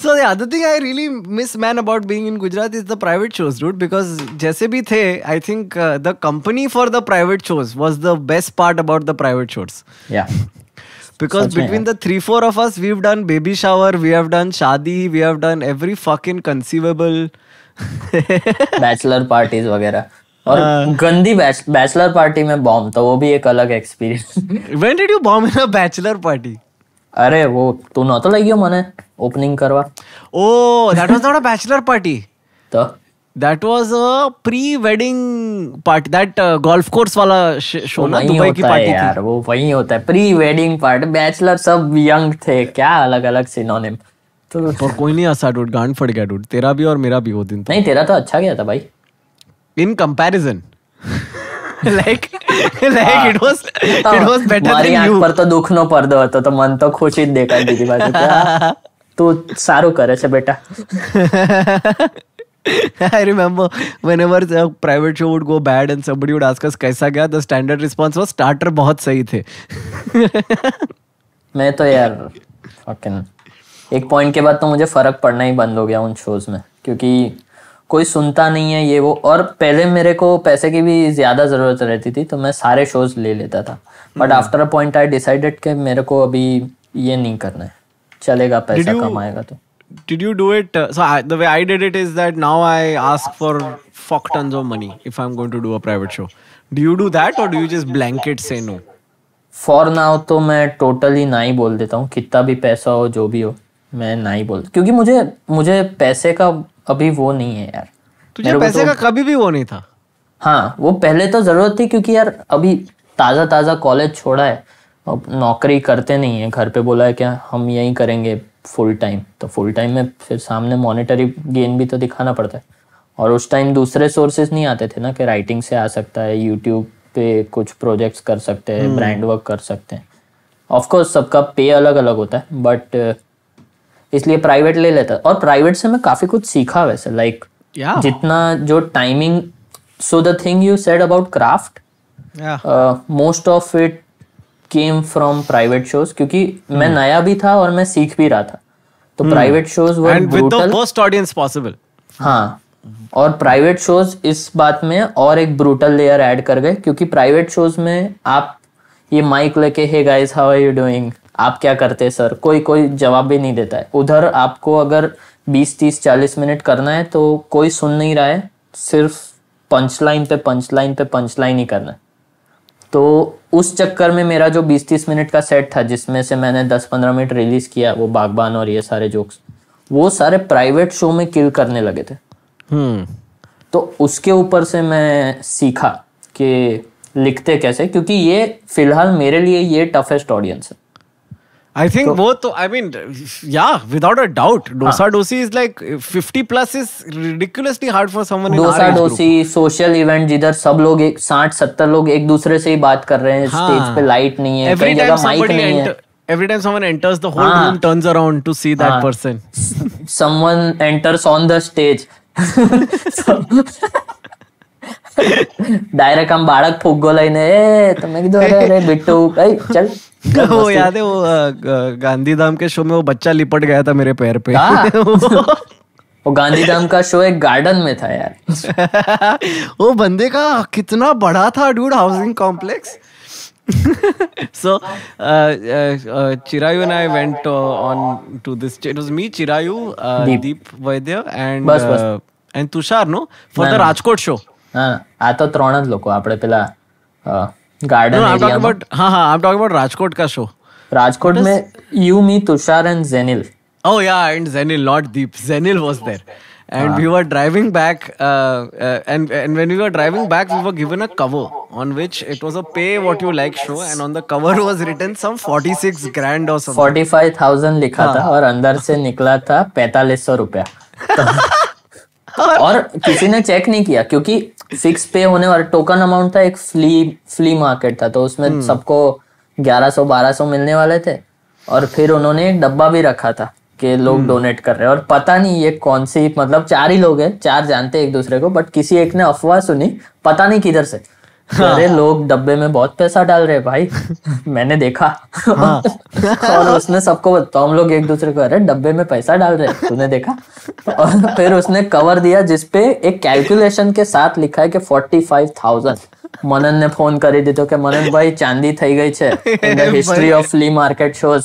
So the other thing I really miss, man, about being in Gujarat is the private shows, dude. Because जैसे भी थे, I think the company for the private shows was the best part about the private shows. Yeah. Because between the 3-4 of us, we've done baby shower, we have done shadi, we have done every fucking conceivable bachelor parties वगैरह, और गंदी bachelor party में bomb, तो वो भी एक अलग experience. When did you bomb in a bachelor party? अरे वो तू नહોતો લઈ ગયો મને ઓપનિંગ કરવા? Oh, that was not a bachelor party. तो That was a pre-wedding party. That golf course वाला show ना, दुबई की पार्टी थी. यार वो वही होता है, प्री वेडिंग पार्टी. बैचलर सब यंग थे, क्या अलग अलग सिनोनिम. तो और कोई नहीं हंसा डूड, गांड फट गया डूड, तेरा भी और मेरा भी वो दिन तो. नहीं, तेरा तो अच्छा गया था भाई. In comparison. like it was better મારી than આંખ you. પર તો દુઃખનો પડદો હતો, તો મન તો ખુશી જ દેખાય બીજી બાજુ. તું સારું કરે છે બેટા. I remember whenever a private show would go bad and somebody would ask us कैसा गया, the standard response was starter बहुत सही थे. मैं तो यार fucking एक पॉइंट के बाद तो मुझे फर्क पड़ना ही बंद हो गया उन शोज में, क्योंकि कोई सुनता नहीं है ये वो. और पहले मेरे को पैसे की भी ज्यादा जरूरत रहती थी, तो मैं सारे शोज ले लेता था. But after a point I decided कि मेरे को अभी ये नहीं करना है. चलेगा, पैसा कमाएगा तो. Did you do it? The way I did it is that now I ask for fuck tons of money if I'm going to do a private show. Do you do that or do you just blanket say no? For now तो मैं totally ना ही बोल देता हूँ. कितना भी पैसा हो, जो भी हो, मैं ना ही बोल, क्योंकि मुझे पैसे का अभी वो नहीं है यार. तुझे पैसे का कभी भी वो नहीं था? हाँ, वो पहले तो जरूरत थी, क्योंकि यार अभी ताज़ा कॉलेज छोड़ा है, अब नौकरी करते नहीं है. घर पे बोला है क्या हम यही करेंगे फुल टाइम, तो फुल टाइम में फिर सामने मॉनेटरी गेन भी तो दिखाना पड़ता है. और उस टाइम दूसरे सोर्सेज नहीं आते थे ना, कि राइटिंग से आ सकता है, यूट्यूब पे कुछ प्रोजेक्ट्स कर सकते हैं, ब्रांड वर्क कर सकते हैं. ऑफकोर्स सबका पे अलग अलग होता है, बट इसलिए प्राइवेट ले लेता. और प्राइवेट से मैं काफ़ी कुछ सीखा वैसे, लाइक जितना जो timing. So the thing you said about craft, most of it came from private shows, क्योंकि मैं नया भी था और मैं सीख भी रहा था. तो प्राइवेट शोज वर ब्रूटल, फर्स्ट ऑडियंस पॉसिबल. हाँ, और प्राइवेट शोज इस बात में और एक ब्रूटल लेयर ऐड कर गए, क्योंकि प्राइवेट शोज में आप ये माइक लेके hey guys how are you doing, आप क्या करते हैं सर, कोई जवाब भी नहीं देता है. उधर आपको अगर 20-30-40 मिनट करना है तो कोई सुन नहीं रहा है, सिर्फ पंच लाइन ही करना है. तो उस चक्कर में मेरा जो 20-30 मिनट का सेट था, जिसमें से मैंने 10-15 मिनट रिलीज किया, वो बागबान और ये सारे जोक्स, वो सारे प्राइवेट शो में किल करने लगे थे. तो उसके ऊपर से मैं सीखा कि लिखते कैसे, क्योंकि ये फिलहाल मेरे लिए ये टफेस्ट ऑडियंस है. I think वो तो I mean yeah, without a doubt, Dosa Dosi is like 50 plus is ridiculously hard for someone in our age group. Dosa डोसी सोशल इवेंट जिधर सब लोग 60-70 लोग एक दूसरे से ही बात कर रहे हैं, स्टेज पे लाइट नहीं है, कई जगह माइक नहीं है. Every time someone enters, the whole room turns around to see that person. Someone enters on the stage. Direct हम बाળક ફુગ્ગો લઈને તો મેં કીધું અરે बिट्टू भाई चल. वो याद है वो गांधीधाम के शो में वो बच्चा लिपट गया था मेरे पैर पे. वो गांधीधाम का शो एक गार्डन में था यार. वो बंदे का कितना बड़ा था dude, housing complex. So Chirayu and I went on to this. It was me, Chirayu, Deep Vaidya and Tushar, no, for the Rajkot show. આ તો ત્રણ જ લોકો આપણે પેલા ગાર્ડન એરિયા માં. I'm talking about Rajkot का show. Rajkot में you, me, Tushar and Zenil. Oh yeah, and Zenil, not Deep. Zenil was there. And we were driving back, and when we were driving back, we were given a cover on which it was a pay what you like show, and on the cover was written some 46 grand or something. 45,000 लिखा था और अंदर से निकला था 4500 रुपया. और किसी ने चेक नहीं किया, क्योंकि फिक्स पे होने वाला टोकन अमाउंट था. एक फ्ली मार्केट था, तो उसमें सबको 1100-1200 मिलने वाले थे. और फिर उन्होंने एक डब्बा भी रखा था कि लोग डोनेट कर रहे हैं. और पता नहीं ये कौन सी, मतलब 4 ही लोग हैं, 4 जानते एक दूसरे को, बट किसी एक ने अफवाह सुनी, पता नहीं किधर से, अरे लोग डब्बे में बहुत पैसा डाल रहे हैं भाई। मैंने देखा। और उसने सबको तो हम लोग एक दूसरे को, अरे डब्बे में पैसा डाल रहे हैं, तूने देखा? और फिर उसने कवर दिया जिसपे एक कैलकुलेशन के साथ लिखा है कि 45,000। मनन ने फोन કરી દીધો કે મનન ભાઈ ચાંદી થઈ ગઈ છે in the history of flea market shows.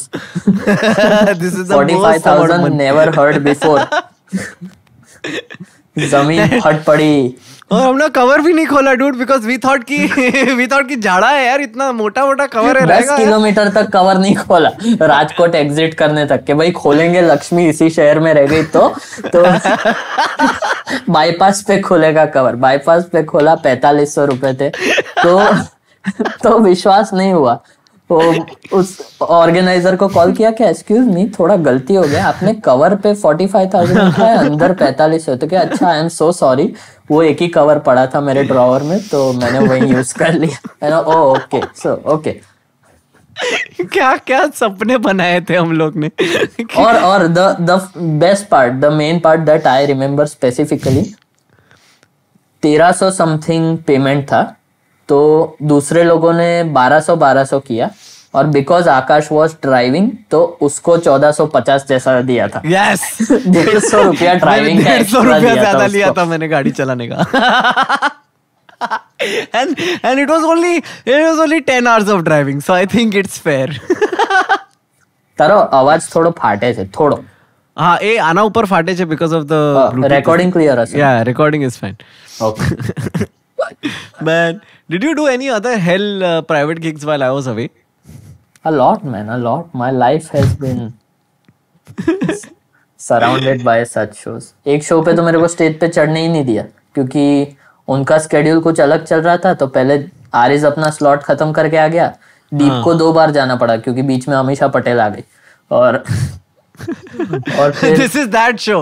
This is the 45,000 never heard before. जमीन फट पड़ी। और हमने कवर भी नहीं खोला डूड, बिकॉज वी थॉट कि झाड़ा है यार, इतना मोटा मोटा कवर है, 10 किलोमीटर तक कवर नहीं खोला, राजकोट एग्जिट करने तक के भाई खोलेंगे, लक्ष्मी इसी शहर में रह गई तो बाईपास पे खुलेगा कवर। बाईपास पे खोला, 4500 रुपए थे। तो विश्वास नहीं हुआ। तो उस ऑर्गेनाइजर को कॉल किया कि एक्सक्यूज मी, थोड़ा गलती हो गया, आपने कवर पे 45,000 लिखा है, अंदर 4500। तो क्या, अच्छा आई एम सो सॉरी, वो एक ही कवर पड़ा था मेरे ड्रॉवर में तो मैंने वही यूज कर लिया। Okay so okay. क्या क्या सपने बनाए थे हम लोग ने। और the best part, the main part that I remember specifically, 1300 something payment था, तो दूसरे लोगों ने 1200 किया, और बिकॉज आकाश वॉज ड्राइविंग तो उसको 1450 जैसा दिया था। यस 150 रुपया ड्राइविंग का, 150 रुपया ज्यादा लिया था मैंने गाड़ी चलाने का। and it was only 10 hours of driving, so I think it's fair. તારો અવાજ થોડો ફાટે છે થોડો. હા, એ આના ઉપર ફાટે છે because of the recording clear હશે. Yeah, recording is fine. Okay. Man, did you do any other hell private gigs while I was away? A lot, man, a lot. My life has been surrounded by such shows. एक show पे तो मेरे को stage पे चढ़ने ही नहीं दिया क्योंकि उनका स्केड्यूल कुछ अलग चल रहा था। तो पहले आरिज अपना स्लॉट खत्म करके आ गया, दीप को 2 बार जाना पड़ा क्योंकि बीच में अमीषा पटेल आ गई। और फिर This is that show.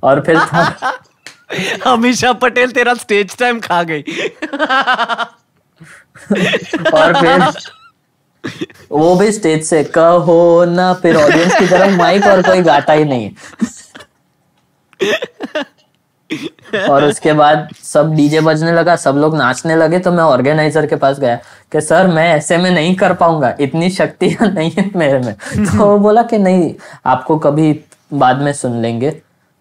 और फिर था अमीषा पटेल तेरा स्टेज टाइम खा गई। और फिर वो भी स्टेज से कहो ना, फिर ऑडियंस की तरफ माइक और कोई गाता ही नहीं है। और उसके बाद सब डीजे बजने लगा, सब लोग नाचने लगे, तो मैं ऑर्गेनाइजर के पास गया कि सर मैं ऐसे में नहीं कर पाऊंगा, इतनी शक्तियां नहीं है मेरे में। तो वो बोला कि नहीं, आपको कभी बाद में सुन लेंगे।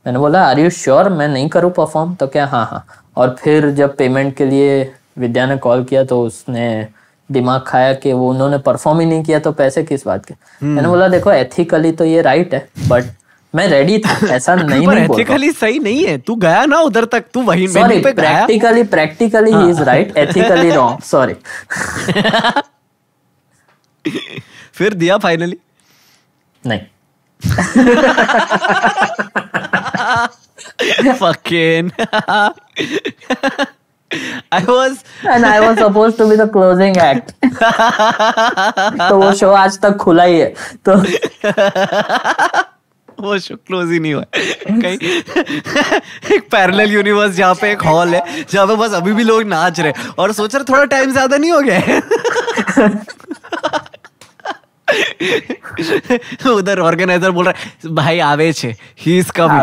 मैंने बोला आर यू श्योर मैं नहीं करूँ परफॉर्म? तो क्या हाँ हाँ। और फिर जब पेमेंट के लिए विद्या ने कॉल किया तो उसने दिमाग खाया कि वो उन्होंने परफॉर्म ही नहीं किया तो पैसे किस बात के। मैंने बोला देखो एथिकली तो ये राइट है, बट मैं रेडी था, ऐसा नहीं बोल रहा। एथिकली सही नहीं है, तू गया ना उधर तक, तू वहीं sorry, practically he is right, ethically wrong, sorry. फिर दिया फाइनली? नहीं। Fucking I was supposed to be the closing act. तो वो शो आज तक खुला ही है, तो वो शो क्लोज ही नहीं हुआ कहीं। एक पैरेलल यूनिवर्स जहाँ पे एक हॉल है जहाँ पे बस अभी भी लोग नाच रहे और सोच रहे थोड़ा टाइम ज्यादा नहीं हो गया है। उधर ऑर्गेनाइजर बोल रहा है भाई आवे छे, he is coming.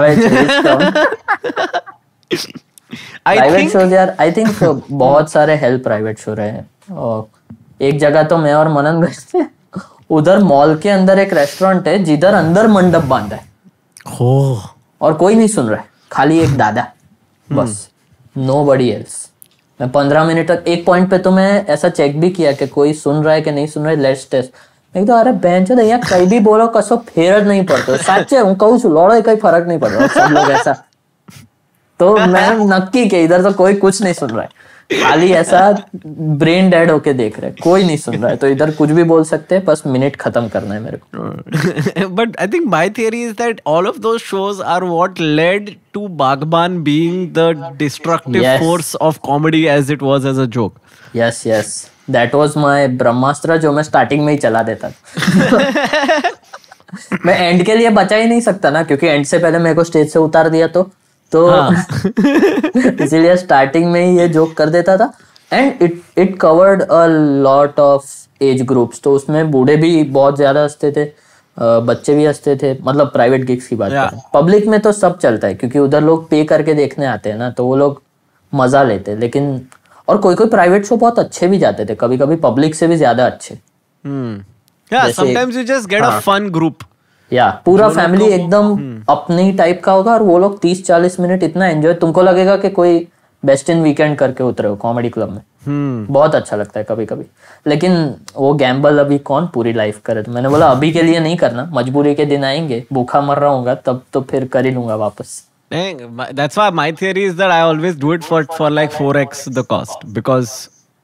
Private shows यार, आई थिंक बहुत सारे हेल्प प्राइवेट शो रहे हैं। और एक जगह तो मैं और मनन गए थे, उधर मॉल के अंदर एक रेस्टोरेंट है जिधर अंदर मंडप बांधा है और कोई नहीं सुन रहा है, खाली एक दादा बस, नोबडी एल्स। मैं 15 मिनट तक एक पॉइंट पे तो मैं ऐसा चेक भी किया कि कोई सुन रहा है कि नहीं सुन रहा है, लेट्स टेस्ट। मैं तो अरे बेंच है यहाँ कहीं भी बोलो कसो फेर नहीं पड़तो, साचे हूँ कहूँ छू लड़ो कहीं फर्क नहीं पड़ रहा, सब लोग ऐसा। तो मैं नक्की के इधर तो कोई कुछ नहीं सुन रहा है, खाली ऐसा ब्रेन डेड होके देख रहे, कोई नहीं सुन रहा है। तो इधर कुछ भी बोल सकते हैं, बस मिनट खत्म करना है मेरे को। But I think my theory is that all of those shows are what led to Bagban being the destructive force of comedy as it was as a joke. Yes, yes. That was my ब्रह्मास्त्र जो मैं starting में ही चला देता था। मैं and के लिए बचा ही नहीं सकता ना, क्योंकि एंड से पहले मेरे को स्टेज से उतार दिया तो इसीलिए स्टार्टिंग में ही ये जोक कर देता था। And it covered a lot of age groups, तो उसमें बूढ़े भी बहुत ज्यादा हंसते थे, बच्चे भी हंसते थे, मतलब प्राइवेट गिग्स की बात करें। पब्लिक में तो सब चलता है क्योंकि उधर लोग पे करके देखने आते हैं ना, तो वो लोग मजा लेते, लेकिन और कोई कोई प्राइवेट शो बहुत अच्छे भी जाते थे, कभी कभी पब्लिक से भी ज्यादा अच्छे। Yeah, sometimes you just get a fun group. या पूरा फैमिली एकदम अपने ही टाइप का होगा और वो लोग 30-40 मिनट इतना एंजॉय, तुमको लगेगा कि कोई बेस्ट इन वीकेंड करके उतरे हो कॉमेडी क्लब में। बहुत अच्छा लगता है कभी कभी, लेकिन वो गैम्बल अभी कौन पूरी लाइफ करे, तो मैंने बोला अभी के लिए नहीं करना, मजबूरी के दिन आएंगे, भूखा मर रहा हूँ तब तो फिर कर ही लूंगा वापस। That's why my theory is that I always do it for like 4x the cost because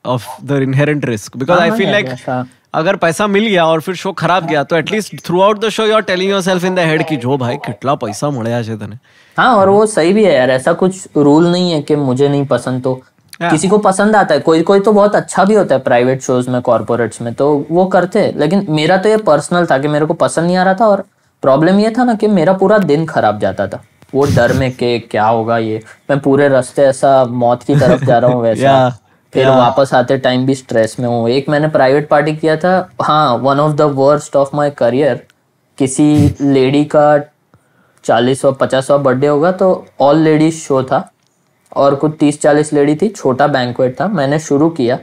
of the inherent risk. Because I feel like अगर पैसा मिल गया और फिर शो खराब गया तो at least throughout the show you are telling yourself in the head कि जो भाई कितना पैसा મળ્યા છે तने। हाँ, और वो सही भी है यार, ऐसा कुछ रूल नहीं है कि मुझे नहीं पसंद तो किसी को पसंद आता है, कोई कोई तो बहुत अच्छा भी होता है प्राइवेट शोज में, कॉर्पोरेट्स में, तो वो करते हैं। लेकिन मेरा तो ये पर्सनल था कि मेरे को पसंद नहीं आ रहा था, और प्रॉब्लम ये था ना कि मेरा पूरा दिन खराब जाता था वो डर में कि क्या होगा, ये मैं पूरे रास्ते ऐसा मौत की तरफ जा रहा हूँ वैसा, फिर वापस आते टाइम भी स्ट्रेस में हूँ। एक मैंने प्राइवेट पार्टी किया था, हाँ, one of the worst of my career, किसी लेडी का 40वां 50वां बर्थडे होगा, तो ऑल लेडीज शो था और कुछ 30-40 लेडी थी, छोटा बैंक्वेट था। मैंने शुरू किया,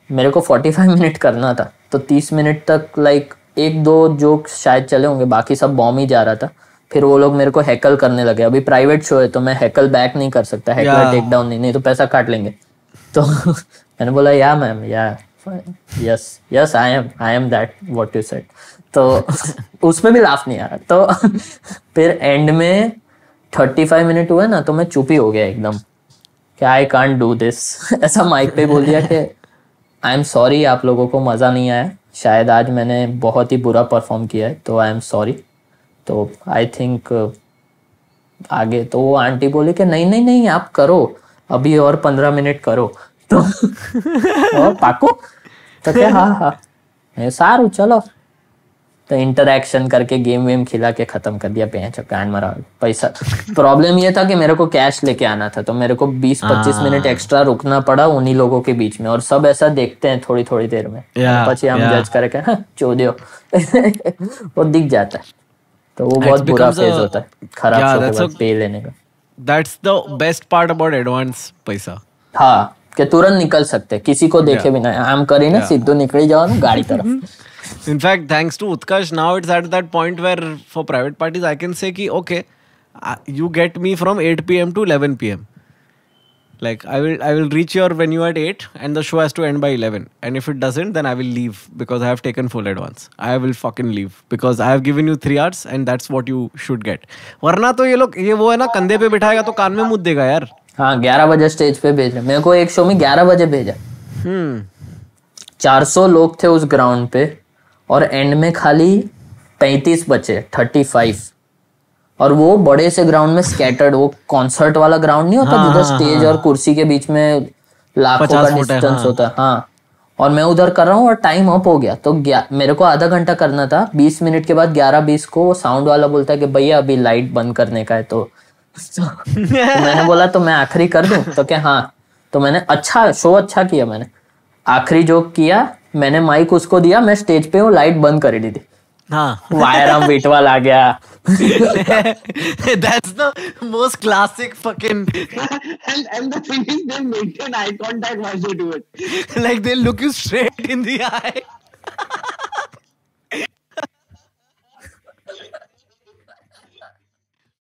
मेरे को 45 मिनट करना था, तो 30 मिनट तक लाइक 1-2 जोक्स शायद चले होंगे, बाकी सब बॉम्ब ही जा रहा था। फिर वो लोग मेरे को हैकल करने लगे, अभी प्राइवेट शो है तो मैं हैकल बैक नहीं कर सकता, हैकल टेक डाउन नहीं तो पैसा काट लेंगे। तो मैंने बोला या मैम, या yes I am that what you said, तो उसमें भी लाफ नहीं आ रहा। तो फिर एंड में 35 मिनट हुए ना, तो मैं चुप ही हो गया एकदम कि आई कांट डू दिस। ऐसा माइक पे बोल दिया कि आई एम सॉरी, आप लोगों को मज़ा नहीं आया, शायद आज मैंने बहुत ही बुरा परफॉर्म किया है, तो आई एम सॉरी, तो आई थिंक आगे। तो वो आंटी बोली कि नहीं नहीं नहीं आप करो, अभी और 15 मिनट करो, तो और पाको, तो क्या हाँ सारू चलो, तो इंटरैक्शन करके गेम वेम खिला के खत्म कर दिया। कांड मरा पैसा। प्रॉब्लम ये था कि मेरे को कैश लेके आना था, तो मेरे को 20-25 मिनट एक्स्ट्रा रुकना पड़ा उन्हीं लोगों के बीच में, और सब ऐसा देखते हैं थोड़ी थोड़ी देर में, पची हम जज करके चोदियो वो दिख जाता है, तो वो बहुत बुरा फेज होता है खराब शो के बाद पे लेने का। That's the best part about advance पैसा। हाँ, कि तुरंत निकल सकते, किसी को देखे बिना आम करी ना, सीधो निकल जाओ ना गाड़ी तरफ। In fact, thanks to Utkarsh, now it's at that point where for private parties I can say कि okay, you get me from 8 p.m. to 11 p.m. Like I will reach your venue at 8 and the show has to end by 11. And if it doesn't, then I will leave because I have taken full advance. I will fucking leave because I have given you 3 hours and that's what you should get. वरना तो ये लोग ये वो है ना, कंधे पे बिठाएगा तो कान में मुद्द देगा यार। हाँ, 11 बजे स्टेज पे भेज रहे। मेरे को एक शो में 11 बजे भेजा। 400 लोग थे उस ग्राउंड पे और एंड में खाली 35 बचे, 35, और वो बड़े से ग्राउंड में स्कैटर्ड, वो कॉन्सर्ट वाला ग्राउंड नहीं होता जिधर स्टेज और कुर्सी के बीच में लाखों का डिस्टेंस होता है। हाँ, और मैं उधर कर रहा हूँ और टाइम अप हो गया, तो मेरे को आधा घंटा करना था। 20 मिनट के बाद 11:20 को साउंड वाला बोलता है कि भैया अभी लाइट बंद करने का है, तो मैंने बोला तो मैं आखिरी कर दूं, तो क्या हाँ, तो मैंने अच्छा शो अच्छा किया, मैंने आखिरी जोक किया, मैंने माइक उसको दिया, मैं स्टेज पे हूँ, लाइट बंद कर दी थी। हाँ, वायराम बीटवाल आ गया। That's the most classic fucking and the thing is they maintain eye contact while they do it. Like they look you straight in the eye